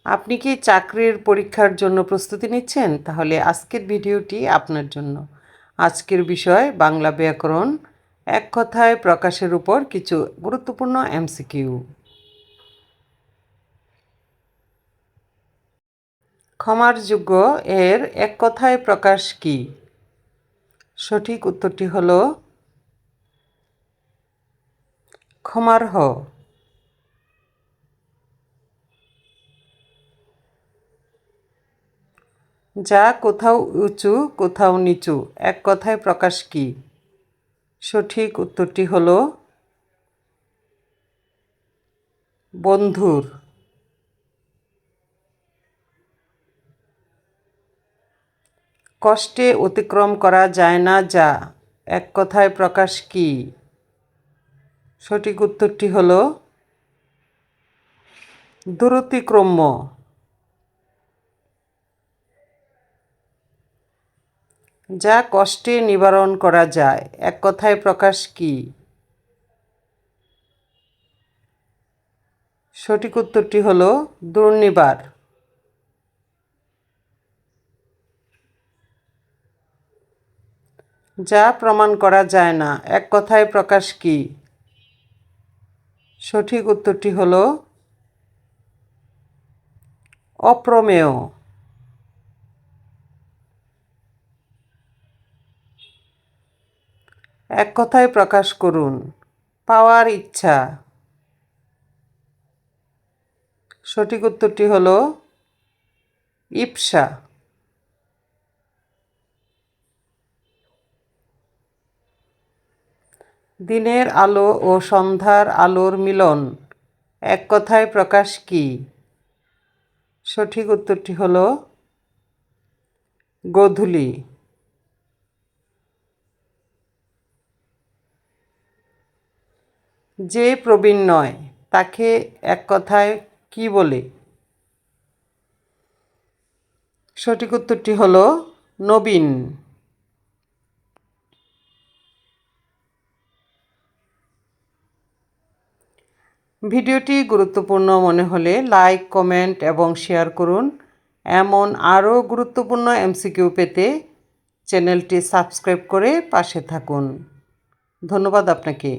আপনি কি চাকরির পরীক্ষার জন্য প্রস্তুতি নিচ্ছেন? তাহলে আজকের ভিডিওটি আপনার জন্য। আজকের বিষয় বাংলা ব্যাকরণ, এক কথায় প্রকাশের উপর কিছু গুরুত্বপূর্ণ এমসিকিউ। ক্ষমার যোগ্য এর এক কথায় প্রকাশ কি? সঠিক উত্তরটি হল ক্ষমার্হ। যা কোথাও উঁচু কোথাও নিচু এক কথায় প্রকাশ কি? সঠিক উত্তরটি হল বন্ধুর। কষ্টে অতিক্রম করা যায় না যা এক কথায় প্রকাশ কি? সঠিক উত্তরটি হল দূরতিক্রম্য। যা কষ্টে নিবারণ করা যায় এক কথায় প্রকাশ কি? সঠিক উত্তরটি হল দুর্নিবার। যা প্রমাণ করা যায় না এক কথায় প্রকাশ কি? সঠিক উত্তরটি হল অপ্রমেয়। এক কথায় প্রকাশ করুন। পাওয়ার ইচ্ছা। সঠিক উত্তরটি হল ইপ্সা। দিনের আলো ও সন্ধ্যার আলোর মিলন এক কথায় প্রকাশ কি? সঠিক উত্তরটি হল গোধূলি। যে প্রবীণ নয় তাকে এক কথায় কি বলে? সঠিক উত্তরটি হল নবীন। ভিডিওটি গুরুত্বপূর্ণ মনে হলে লাইক, কমেন্ট এবং শেয়ার করুন। এমন আরও গুরুত্বপূর্ণ এমসিকিউ পেতে চ্যানেলটি সাবস্ক্রাইব করে পাশে থাকুন। ধন্যবাদ আপনাকে।